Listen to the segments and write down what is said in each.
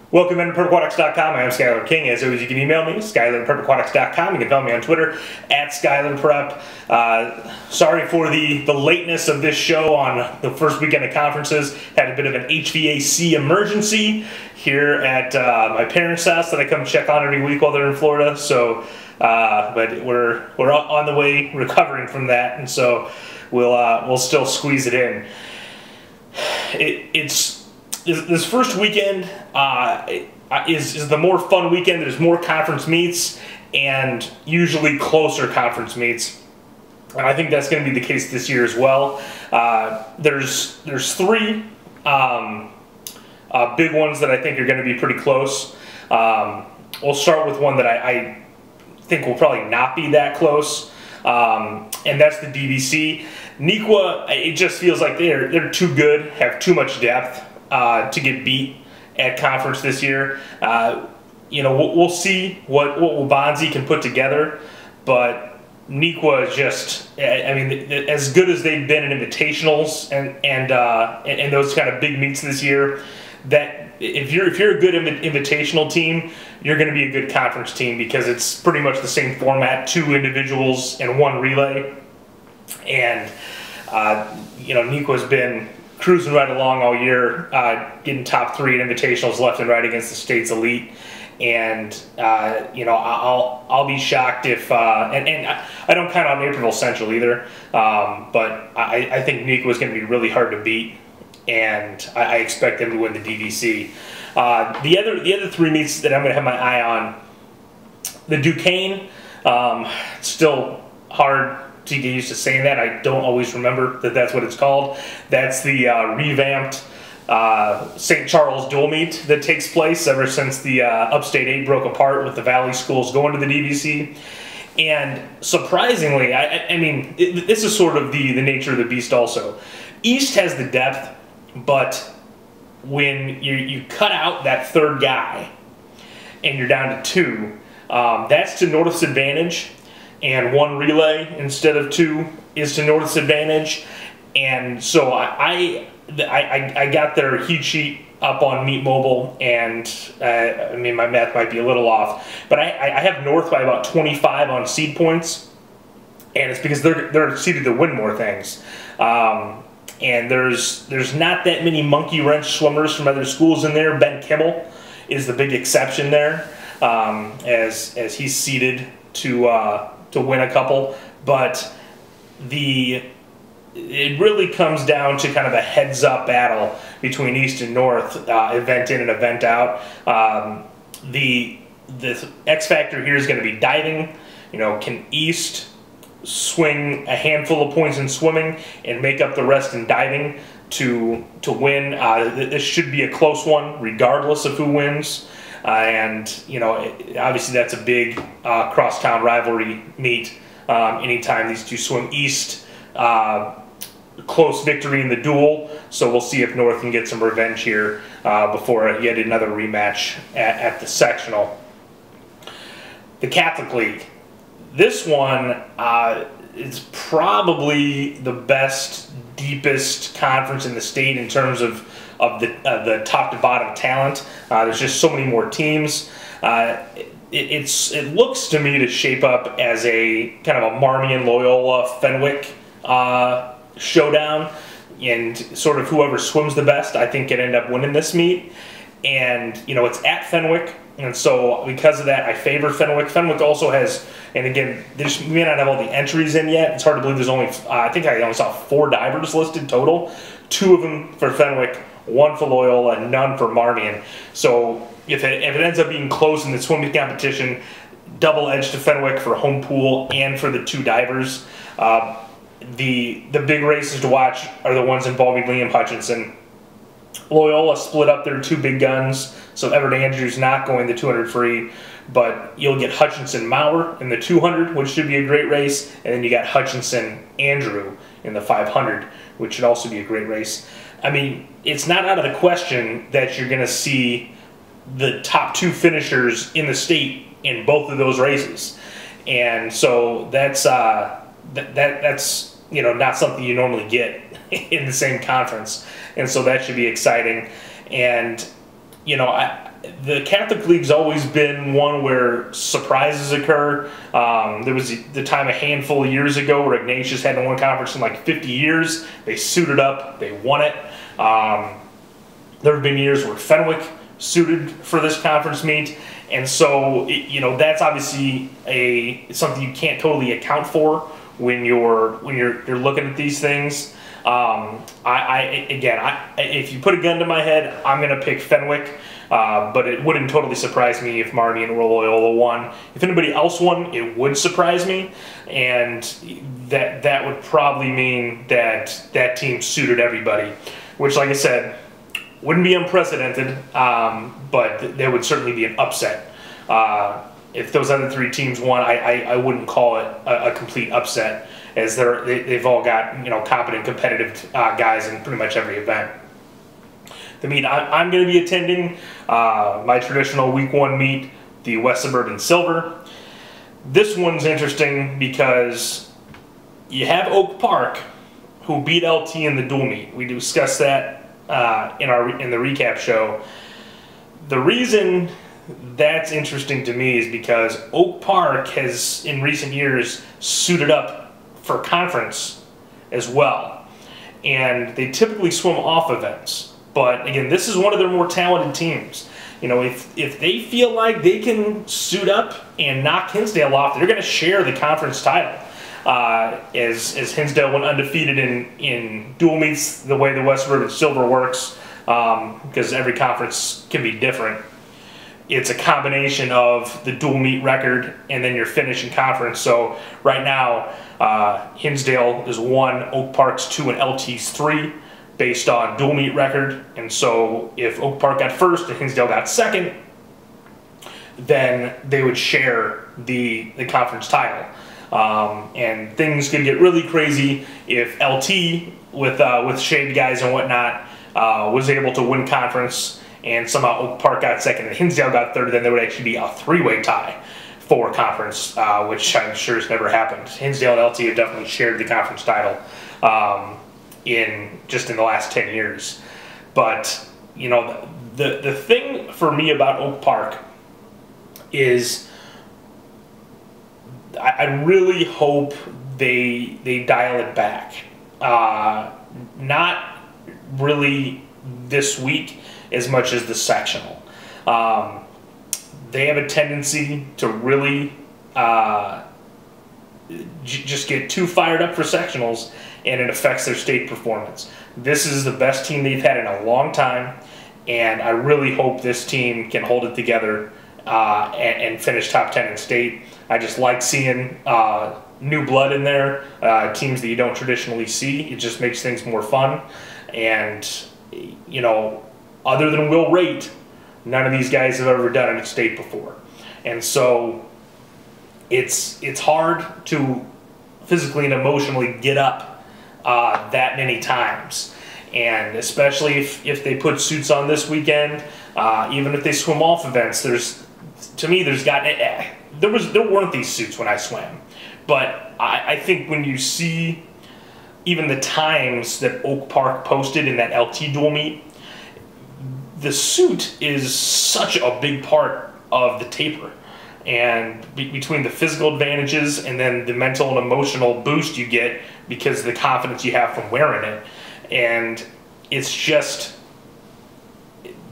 Welcome into PurpleAquatics.com. I am Skylar King. As always, you can email me, Skylar@PurpleAquatics.com. You can follow me on Twitter, @SkylarPrep. Sorry for the lateness of this show on the first weekend of conferences. Had a bit of an HVAC emergency here at my parents' house that I come check on every week while they're in Florida. So, but we're on the way recovering from that, and so we'll still squeeze it in. This first weekend is the more fun weekend. There's more conference meets and usually closer conference meets. And I think that's going to be the case this year as well. There's three big ones that I think are going to be pretty close. We'll start with one that I think will probably not be that close, and that's the DVC. Nequa, it just feels like they're too good, have too much depth to get beat at conference this year. We'll see what Waubonsie can put together, but Nequa is just, I mean, as good as they've been in invitationals and those kind of big meets this year, that if you're a good invitational team, you're going to be a good conference team because it's pretty much the same format: 2 individuals and 1 relay. And Nequa's been cruising right along all year, getting top 3 in invitationals left and right against the state's elite. And I'll be shocked if and I don't count on Naperville Central either, but I think Nequa is going to be really hard to beat, and I expect them to win the DVC. The other 3 meets that I'm going to have my eye on: the Duquesne. Still hard to get used to saying that. I don't always remember that that's what it's called. That's the revamped St. Charles dual meet that takes place ever since the Upstate 8 broke apart with the Valley schools going to the DVC. And surprisingly, I mean, this is sort of the nature of the beast also. East has the depth, but when you cut out that 3rd guy and you're down to 2, that's to North's advantage. And 1 relay instead of 2 is to North's advantage. And so I got their heat sheet up on Meet Mobile, and I mean, my math might be a little off, but I have North by about 25 on seed points, and it's because they're seeded to win more things. And there's not that many monkey wrench swimmers from other schools in there. Ben Kimmel is the big exception there, as he's seeded to win a couple, but it really comes down to kind of a heads-up battle between East and North, event in and event out. The X factor here is going to be diving. Can East swing a handful of points in swimming and make up the rest in diving to win? This should be a close one, regardless of who wins. Obviously that's a big crosstown rivalry meet. Anytime these 2 swim. East, close victory in the duel, so we'll see if North can get some revenge here before yet another rematch at the sectional. The Catholic League. This one is probably the best, deepest conference in the state in terms of the top to bottom talent. There's just so many more teams. It looks to me to shape up as a kind of a Marmion, Loyola, Fenwick showdown, and sort of whoever swims the best, I think, can end up winning this meet. And it's at Fenwick, and so because of that, I favor Fenwick. Fenwick also has, and again, we may not have all the entries in yet. It's hard to believe there's only, I think I only saw 4 divers listed total. 2 of them for Fenwick, 1 for Loyola, and none for Marmion. So if it ends up being close in the swimming competition, double edge to Fenwick for home pool and for the 2 divers. The big races to watch are the ones involving Liam Hutchinson. Loyola split up their 2 big guns, so Everett Andrews not going the 200 free, but you'll get Hutchinson-Maurer in the 200, which should be a great race, and then you got Hutchinson-Andrew in the 500, which should also be a great race. I mean, it's not out of the question that you're going to see the top 2 finishers in the state in both of those races, and so that's not something you normally get in the same conference, and so that should be exciting. And the Catholic League's always been one where surprises occur. There was the time a handful of years ago where Ignatius hadn't won conference in like 50 years. They suited up, they won it. There have been years where Fenwick suited for this conference meet, and so that's obviously something you can't totally account for when you're looking at these things. If you put a gun to my head, I'm going to pick Fenwick, but it wouldn't totally surprise me if Marty and Loyola won. If anybody else won, it would surprise me, and that would probably mean that team suited everybody, which, like I said, wouldn't be unprecedented, but there would certainly be an upset. If those other three teams won, I wouldn't call it a complete upset, as they've all got competent, competitive guys in pretty much every event. The meet I'm going to be attending, my traditional week 1 meet, the West Suburban Silver. This one's interesting because you have Oak Park, who beat LT in the dual meet. We discussed that in the recap show. The reason that's interesting to me is because Oak Park has, in recent years, suited up for conference as well, and they typically swim off events. But again, this is one of their more talented teams. If they feel like they can suit up and knock Hinsdale off, they're going to share the conference title. As Hinsdale went undefeated in dual meets, the way the West Suburban Silver works, because every conference can be different. It's a combination of the dual meet record and then your finish in conference. So right now, Hinsdale is 1, Oak Park's 2, and LT's 3 based on dual meet record. And so if Oak Park got first and Hinsdale got second, then they would share the conference title. And things could get really crazy if LT, with shaved guys and whatnot, was able to win conference, and somehow Oak Park got second and Hinsdale got third. Then there would actually be a 3-way tie for conference, which I'm sure has never happened. Hinsdale and LT have definitely shared the conference title in the last 10 years. But the thing for me about Oak Park is I really hope they dial it back. Not really this week as much as the sectional. They have a tendency to really just get too fired up for sectionals, and it affects their state performance. This is the best team they've had in a long time, and I really hope this team can hold it together and finish top 10 in state. I just like seeing new blood in there, teams that you don't traditionally see. It just makes things more fun. And, other than Will Rate, none of these guys have ever done it at state before. And so it's hard to physically and emotionally get up that many times. And especially if they put suits on this weekend, even if they swim off events, there weren't these suits when I swam. But I think when you see even the times that Oak Park posted in that LT dual meet, the suit is such a big part of the taper. And between the physical advantages and then the mental and emotional boost you get because of the confidence you have from wearing it, and it's just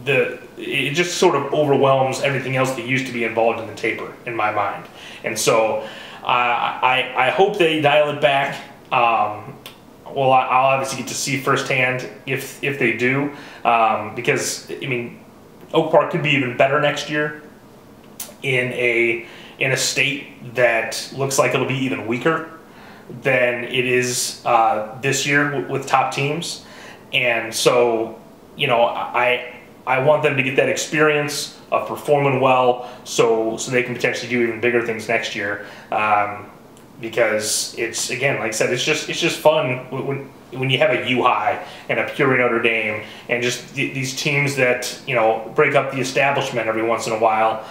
it just sort of overwhelms everything else that used to be involved in the taper in my mind. And so I hope they dial it back. Well, I'll obviously get to see firsthand if they do, because Oak Park could be even better next year in a state that looks like it'll be even weaker than it is this year with top teams. And so I want them to get that experience of performing well, so they can potentially do even bigger things next year. Because it's, again, like I said, it's just fun when you have a U-High and a Peoria Notre Dame and just these teams that break up the establishment every once in a while,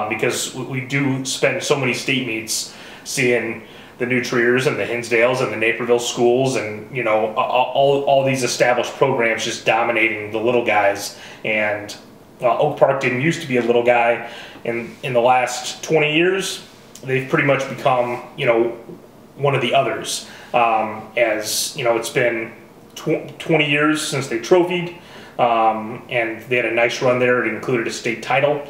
because we do spend so many state meets seeing the New Triers and the Hinsdales and the Naperville schools and all these established programs just dominating the little guys. And Oak Park didn't used to be a little guy. In the last 20 years, they've pretty much become, one of the others. As you know, it's been 20 years since they trophied, and they had a nice run there. It included a state title,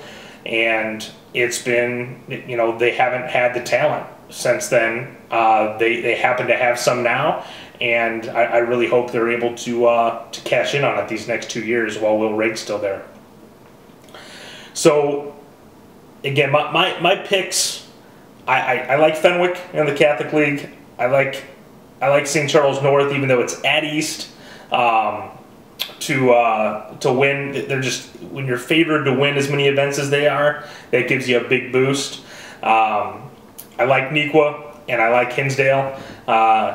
and it's been, they haven't had the talent since then. They happen to have some now, and I really hope they're able to cash in on it these next 2 years while Will Rake's still there. So, again, my picks, I like Fenwick in the Catholic League. I like St. Charles North, even though it's at East, to win. They're just, when you're favored to win as many events as they are, that gives you a big boost. I like Nequa and I like Hinsdale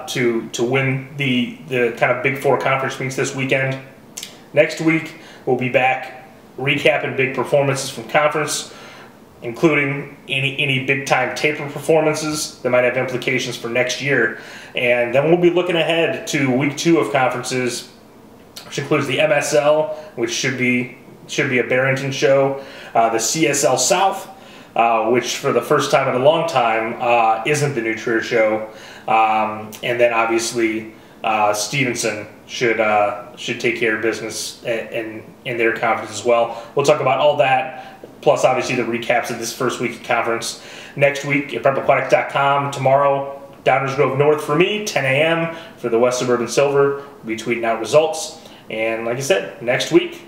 to win the kind of Big Four conference meets this weekend. Next week we'll be back recapping big performances from conference, including any big time taper performances that might have implications for next year. And then we'll be looking ahead to week 2 of conferences, which includes the MSL, which should be a Barrington show, the CSL South, which for the first time in a long time isn't the New Trier show, and then obviously Stevenson should take care of business in their conference as well. We'll talk about all that, plus obviously the recaps of this first week of conference next week at prepaquatics.com. Tomorrow, Downers Grove North for me, 10 a.m. for the West Suburban Silver. We'll be tweeting out results. And like I said, next week,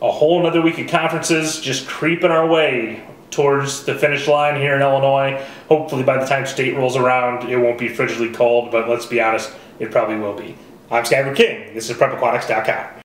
a whole another week of conferences, just creeping our way towards the finish line here in Illinois. Hopefully by the time state rolls around, it won't be frigidly cold, but let's be honest, it probably will be. I'm Skyler King. This is prepaquatics.com.